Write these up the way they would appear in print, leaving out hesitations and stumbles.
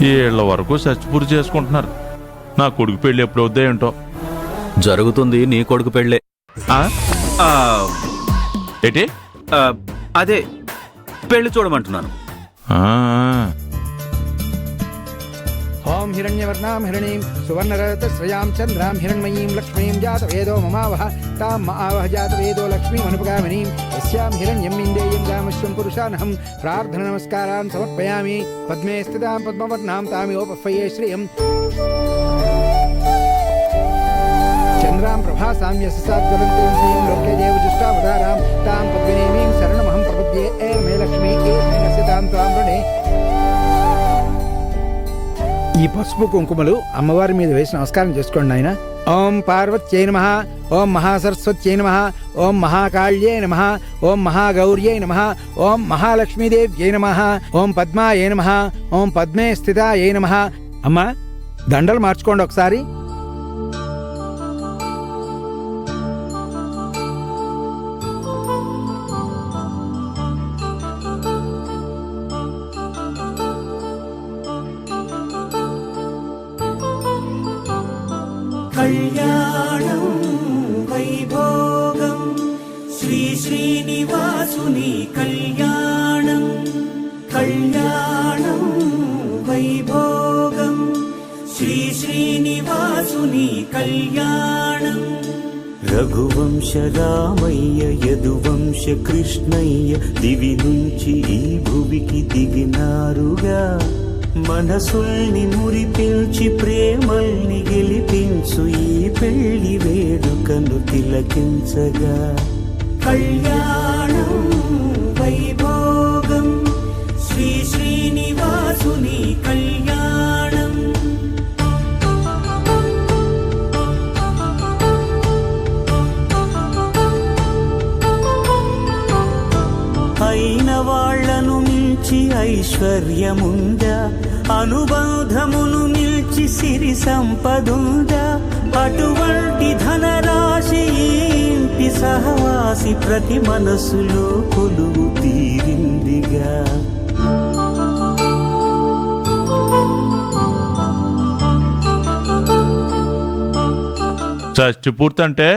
ఏళ్ల వరకు చచ్చిపూర్తి చేసుకుంటున్నారు. నా కొడుకు పెళ్లి ఎప్పుడు అవుద్దా ఏంటో. జరుగుతుంది నీ కొడుకు పెళ్ళే. ఏంటి? అదే పెళ్లి చూడమంటున్నాను. ఓం హిరణ్యవర్ణాం హిరణీం సువర్ణరతశ్రయాం చంద్రాం హిరణ్మయీం లక్ష్మీం జాతవేదో మమావహ తాం మహావహ జాతవేదో లక్ష్మీం అనుపగామినీం యస్యాం హిరణ్యం ఇందేయం దామశ్వం పురుషానహం ప్రార్థన నమస్కారాన్ సమర్పయామి. పద్మే స్థితాం పద్మవర్ణాం తామివోపఫ్ఫయే శ్రియం చంద్రాం ప్రభాసాం యశసాజ్వలంతీం శ్రీం లోకే దేవజుష్టావతారాం తాం పద్మినీమీం శరణమహం ప్రపద్యే మే లక్ష్మీ ఏతాం త్వాం వృణే. ఈ పసుపు కుంకుమలు అమ్మవారి మీద వేసి నమస్కారం చేసుకోండి నాయన. ఓం పార్వత్యై నమః, ఓం మహాసరస్వత్యై నమః, ఓం మహాకాళ్యై నమః, ఓం మహాగౌర్యై నమః, ఓం మహాలక్ష్మీదేవ్యై నమః, ఓం పద్మాయై నమః, ఓం పద్మే స్థితాయై నమః. అమ్మా దండలు మార్చుకోండి ఒకసారి. కళ్యాణం వైభోగం శ్రీ శ్రీనివాసుని కళ్యాణం. కళ్యాణం వైభోగం శ్రీ శ్రీనివాసుని కళ్యాణం. రఘువంశ రామయ్య యదువంశ కృష్ణయ్య దివి నుంచి ఈ భువికి దిగినారుగా. మనసుల్ని మురిపించి ప్రేమల్ని గెలిపించు ఈ పెళ్లి వేడుకను తిలకించగా. కళ్యాణం వైభోగం శ్రీ శ్రీనివాసుని కళ్యాణం. అయిన వాళ్లను మించి ఐశ్వర్యముందా, అనుబంధమును మిల్చి సిరి సంపదుందా. అటువంటి ధనరాశి ఇంటి సహవాసి ప్రతి మనసులో కొలువు తీరిందిగా. చచ్చిపూర్తి అంటే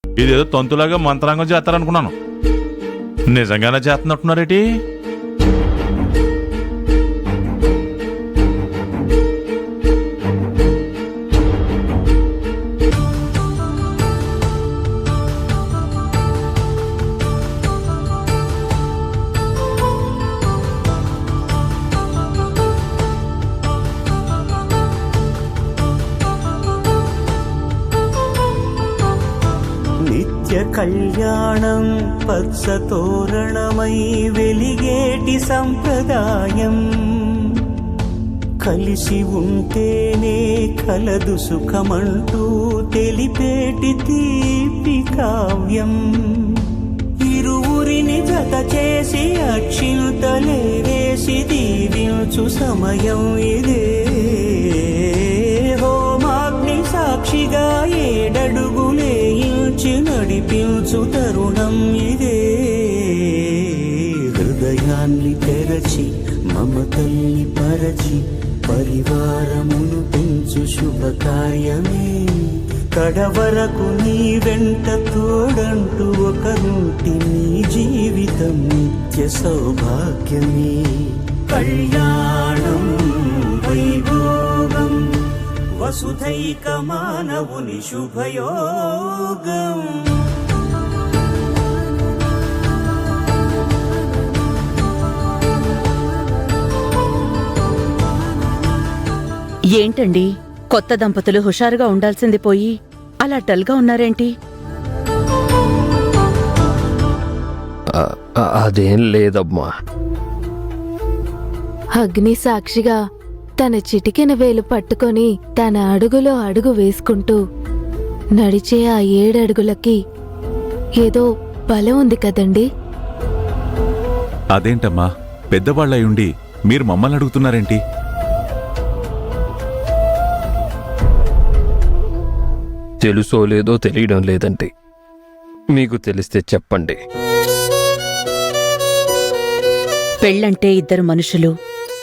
ఇదేదో తంతులాగా మంత్రాంగం చేస్తారనుకున్నాను. నిజంగానే చేస్తున్నట్టున్నారేటి? నిత్య కళ్యాణం పచ్చ తోరణమై వెలిగేటి సంప్రదాయం. కలిసి ఉంటేనే కలదు సుఖమంటూ తెలిపేటి తీపి కావ్యం. ఇరువురిని జత చేసి అక్షింతలే వేసి దీవించు సమయం ఇదే. హోమాగ్ని సాక్షిగా ఏడడుగులే నడిపించు తరుణం ఇదే. హృదయాన్ని తెరచి మమతల్ని పరచి పరివారమును పెంచు శుభకార్యమే. కడవరకు నీ వెంట తోడంటూ ఒకరుంటి నీ జీవితం నిత్య సౌభాగ్యమే. కళ్యాణం వైభోగం వసుధైక మానవుని శుభయోగం. ఏంటండి, కొత్త దంపతులు హుషారుగా ఉండాల్సింది పోయి అలా డల్గా ఉన్నారేంటి? అదేం లేదమ్మా. అగ్ని సాక్షిగా తన చిటికెన వేలు పట్టుకొని తన అడుగులో అడుగు వేసుకుంటూ నడిచే ఆ 7 అడుగులకి ఏదో బలం ఉంది కదండి. అదేంటమ్మా, పెద్దవాళ్ళయుండి మీరు మమ్మల్ని అడుగుతున్నారేంటి? తెలుసో లేదో తెలియడం లేదండి. మీకు తెలిస్తే చెప్పండి. పెళ్ళంటే 2 మనుషులు,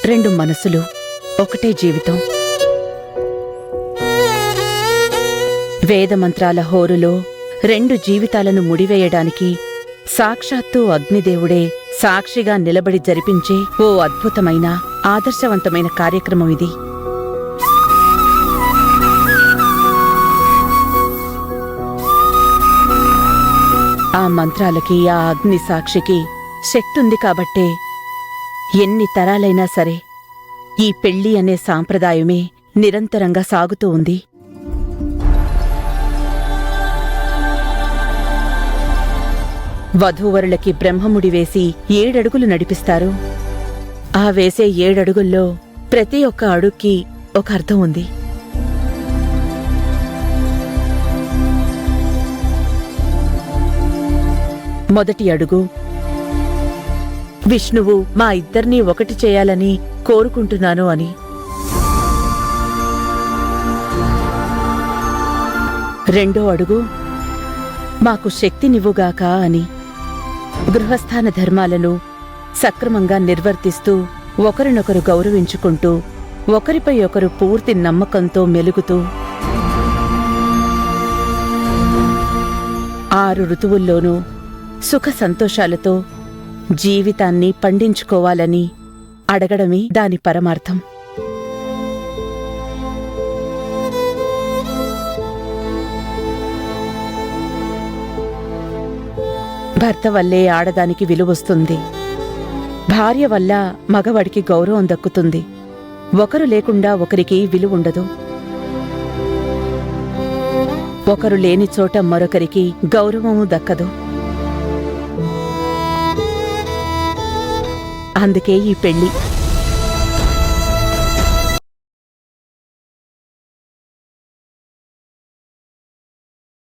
2 మనసులు, ఒకటే జీవితం. వేదమంత్రాల హోరులో 2 జీవితాలను ముడివేయడానికి సాక్షాత్తు అగ్నిదేవుడే సాక్షిగా నిలబడి జరిపించే ఓ అద్భుతమైన ఆదర్శవంతమైన కార్యక్రమం ఇది. ఆ మంత్రాలకి, ఆ అగ్ని సాక్షికి శక్తుంది కాబట్టే ఎన్ని తరాలైనా సరే ఈ పెళ్లి అనే సాంప్రదాయమే నిరంతరంగా సాగుతూ ఉంది. వధూవరులకి బ్రహ్మముడి వేసి 7 అడుగులు నడిపిస్తారు. ఆ వేసే 7 అడుగుల్లో ప్రతి ఒక్క అడుక్కి ఒక అర్థం ఉంది. మొదటి అడుగు, విష్ణువు మా ఇద్దరినీ ఒకటి చేయాలని కోరుకుంటున్నాను అని. రెండో అడుగు, మాకు శక్తినివ్వుగాక అని. గృహస్థాన ధర్మాలను సక్రమంగా నిర్వర్తిస్తూ ఒకరినొకరు గౌరవించుకుంటూ ఒకరిపై ఒకరు పూర్తి నమ్మకంతో మెలుగుతూ 6 ఋతువుల్లోనూ సుఖ సంతోషాలతో జీవితాన్ని పండించుకోవాలని అడగడమే దాని పరమార్థం. భర్త వల్లే ఆడదానికి విలువొస్తుంది. భార్య వల్ల మగవాడికి గౌరవం దక్కుతుంది. ఒకరు లేకుండా ఒకరికి విలువుండదు. ఒకరు లేని చోట మరొకరికి గౌరవము దక్కదు. అందుకే ఈ పెళ్లి.